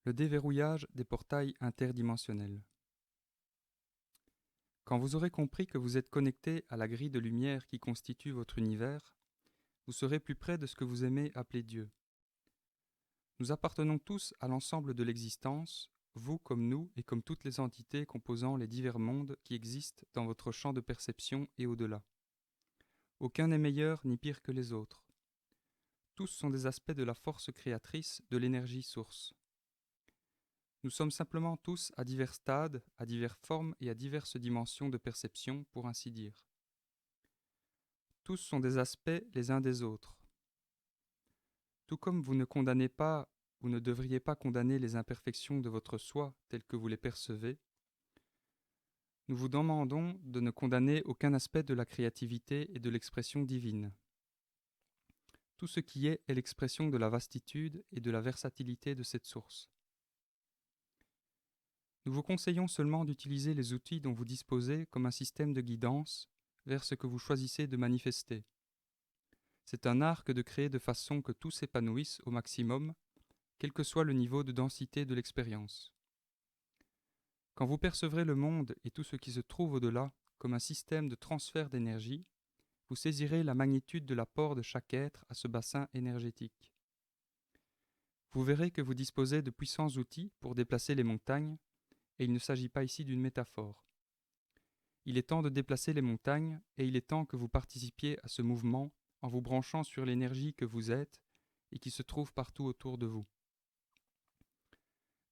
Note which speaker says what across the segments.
Speaker 1: Le déverrouillage des portails interdimensionnels. Quand vous aurez compris que vous êtes connecté à la grille de lumière qui constitue votre univers, vous serez plus près de ce que vous aimez appeler Dieu. Nous appartenons tous à l'ensemble de l'existence, vous comme nous et comme toutes les entités composant les divers mondes qui existent dans votre champ de perception et au-delà. Aucun n'est meilleur ni pire que les autres. Tous sont des aspects de la force créatrice de l'énergie source. Nous sommes simplement tous à divers stades, à diverses formes et à diverses dimensions de perception, pour ainsi dire. Tous sont des aspects les uns des autres. Tout comme vous ne condamnez pas ou ne devriez pas condamner les imperfections de votre soi telles que vous les percevez, nous vous demandons de ne condamner aucun aspect de la créativité et de l'expression divine. Tout ce qui est l'expression de la vastitude et de la versatilité de cette source. Nous vous conseillons seulement d'utiliser les outils dont vous disposez comme un système de guidance vers ce que vous choisissez de manifester. C'est un art que de créer de façon que tout s'épanouisse au maximum, quel que soit le niveau de densité de l'expérience. Quand vous percevrez le monde et tout ce qui se trouve au-delà comme un système de transfert d'énergie, vous saisirez la magnitude de l'apport de chaque être à ce bassin énergétique. Vous verrez que vous disposez de puissants outils pour déplacer les montagnes, et il ne s'agit pas ici d'une métaphore. Il est temps de déplacer les montagnes, et il est temps que vous participiez à ce mouvement en vous branchant sur l'énergie que vous êtes et qui se trouve partout autour de vous.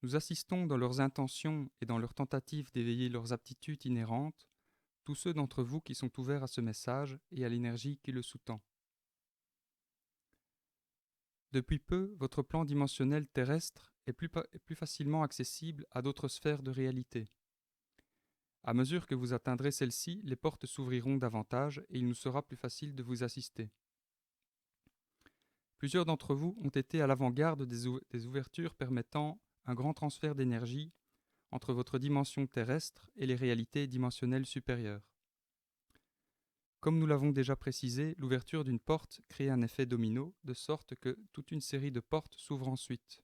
Speaker 1: Nous assistons dans leurs intentions et dans leurs tentatives d'éveiller leurs aptitudes inhérentes, tous ceux d'entre vous qui sont ouverts à ce message et à l'énergie qui le sous-tend. Depuis peu, votre plan dimensionnel terrestre est plus facilement accessible à d'autres sphères de réalité. À mesure que vous atteindrez celle-ci, les portes s'ouvriront davantage et il nous sera plus facile de vous assister. Plusieurs d'entre vous ont été à l'avant-garde des ouvertures permettant un grand transfert d'énergie entre votre dimension terrestre et les réalités dimensionnelles supérieures. Comme nous l'avons déjà précisé, l'ouverture d'une porte crée un effet domino, de sorte que toute une série de portes s'ouvrent ensuite.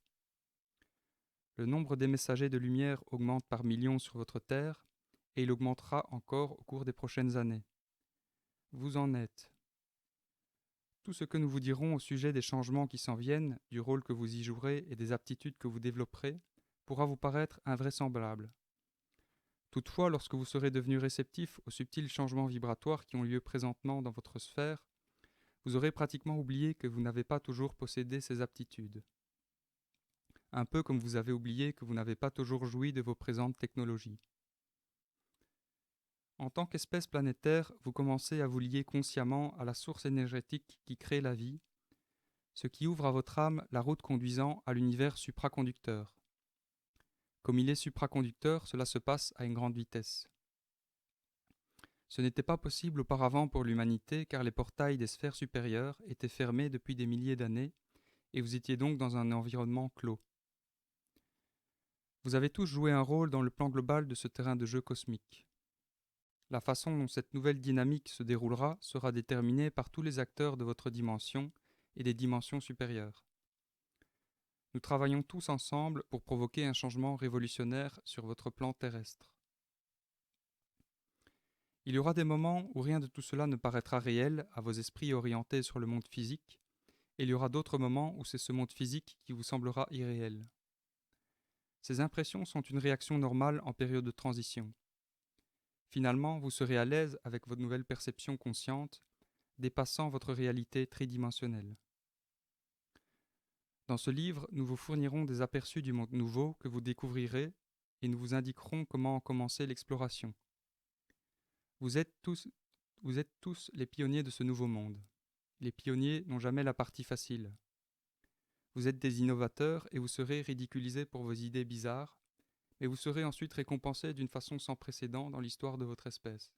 Speaker 1: Le nombre des messagers de lumière augmente par millions sur votre Terre, et il augmentera encore au cours des prochaines années. Vous en êtes. Tout ce que nous vous dirons au sujet des changements qui s'en viennent, du rôle que vous y jouerez et des aptitudes que vous développerez, pourra vous paraître invraisemblable. Toutefois, lorsque vous serez devenu réceptif aux subtils changements vibratoires qui ont lieu présentement dans votre sphère, vous aurez pratiquement oublié que vous n'avez pas toujours possédé ces aptitudes. Un peu comme vous avez oublié que vous n'avez pas toujours joui de vos présentes technologies. En tant qu'espèce planétaire, vous commencez à vous lier consciemment à la source énergétique qui crée la vie, ce qui ouvre à votre âme la route conduisant à l'univers supraconducteur. Comme il est supraconducteur, cela se passe à une grande vitesse. Ce n'était pas possible auparavant pour l'humanité car les portails des sphères supérieures étaient fermés depuis des milliers d'années et vous étiez donc dans un environnement clos. Vous avez tous joué un rôle dans le plan global de ce terrain de jeu cosmique. La façon dont cette nouvelle dynamique se déroulera sera déterminée par tous les acteurs de votre dimension et des dimensions supérieures. Nous travaillons tous ensemble pour provoquer un changement révolutionnaire sur votre plan terrestre. Il y aura des moments où rien de tout cela ne paraîtra réel à vos esprits orientés sur le monde physique, et il y aura d'autres moments où c'est ce monde physique qui vous semblera irréel. Ces impressions sont une réaction normale en période de transition. Finalement, vous serez à l'aise avec votre nouvelle perception consciente, dépassant votre réalité tridimensionnelle. Dans ce livre, nous vous fournirons des aperçus du monde nouveau que vous découvrirez et nous vous indiquerons comment commencer l'exploration. Vous êtes tous les pionniers de ce nouveau monde. Les pionniers n'ont jamais la partie facile. Vous êtes des innovateurs et vous serez ridiculisés pour vos idées bizarres, mais vous serez ensuite récompensés d'une façon sans précédent dans l'histoire de votre espèce.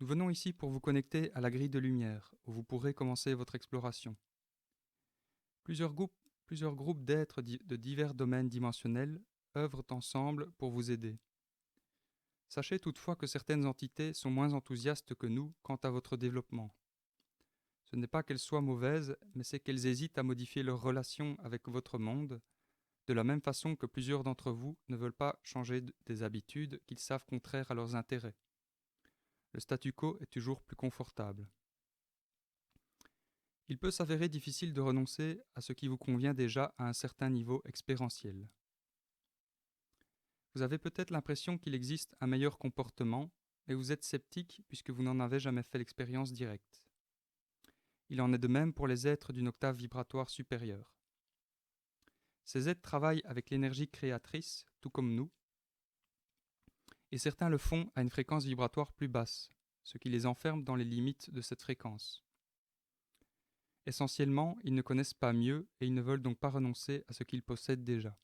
Speaker 1: Nous venons ici pour vous connecter à la grille de lumière, où vous pourrez commencer votre exploration. Plusieurs groupes d'êtres de divers domaines dimensionnels œuvrent ensemble pour vous aider. Sachez toutefois que certaines entités sont moins enthousiastes que nous quant à votre développement. Ce n'est pas qu'elles soient mauvaises, mais c'est qu'elles hésitent à modifier leur relation avec votre monde, de la même façon que plusieurs d'entre vous ne veulent pas changer des habitudes qu'ils savent contraires à leurs intérêts. Le statu quo est toujours plus confortable. Il peut s'avérer difficile de renoncer à ce qui vous convient déjà à un certain niveau expérientiel. Vous avez peut-être l'impression qu'il existe un meilleur comportement, mais vous êtes sceptique puisque vous n'en avez jamais fait l'expérience directe. Il en est de même pour les êtres d'une octave vibratoire supérieure. Ces êtres travaillent avec l'énergie créatrice, tout comme nous, et certains le font à une fréquence vibratoire plus basse, ce qui les enferme dans les limites de cette fréquence. Essentiellement, ils ne connaissent pas mieux et ils ne veulent donc pas renoncer à ce qu'ils possèdent déjà.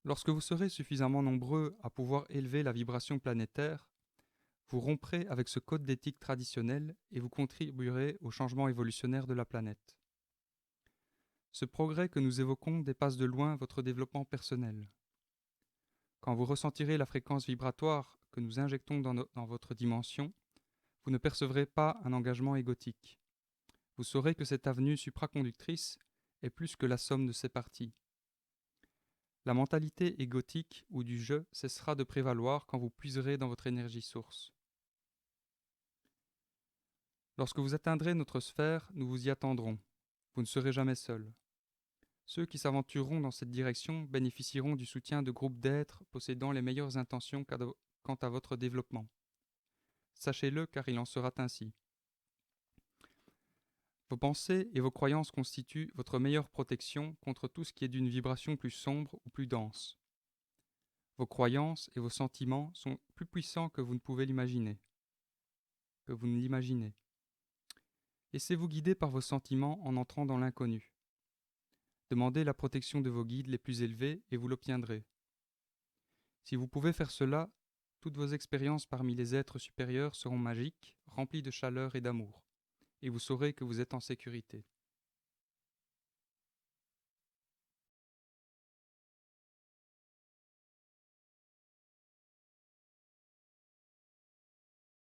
Speaker 1: Lorsque vous serez suffisamment nombreux à pouvoir élever la vibration planétaire, vous romprez avec ce code d'éthique traditionnel et vous contribuerez au changement évolutionnaire de la planète. Ce progrès que nous évoquons dépasse de loin votre développement personnel. Quand vous ressentirez la fréquence vibratoire que nous injectons dans votre dimension, vous ne percevrez pas un engagement égotique. Vous saurez que cette avenue supraconductrice est plus que la somme de ses parties. La mentalité égotique ou du je cessera de prévaloir quand vous puiserez dans votre énergie source. Lorsque vous atteindrez notre sphère, nous vous y attendrons. Vous ne serez jamais seul. Ceux qui s'aventureront dans cette direction bénéficieront du soutien de groupes d'êtres possédant les meilleures intentions quant à votre développement. Sachez-le car il en sera ainsi. Vos pensées et vos croyances constituent votre meilleure protection contre tout ce qui est d'une vibration plus sombre ou plus dense. Vos croyances et vos sentiments sont plus puissants que vous ne pouvez l'imaginer. Que vous ne l'imaginez. Laissez-vous guider par vos sentiments en entrant dans l'inconnu. Demandez la protection de vos guides les plus élevés et vous l'obtiendrez. Si vous pouvez faire cela, toutes vos expériences parmi les êtres supérieurs seront magiques, remplies de chaleur et d'amour, et vous saurez que vous êtes en sécurité.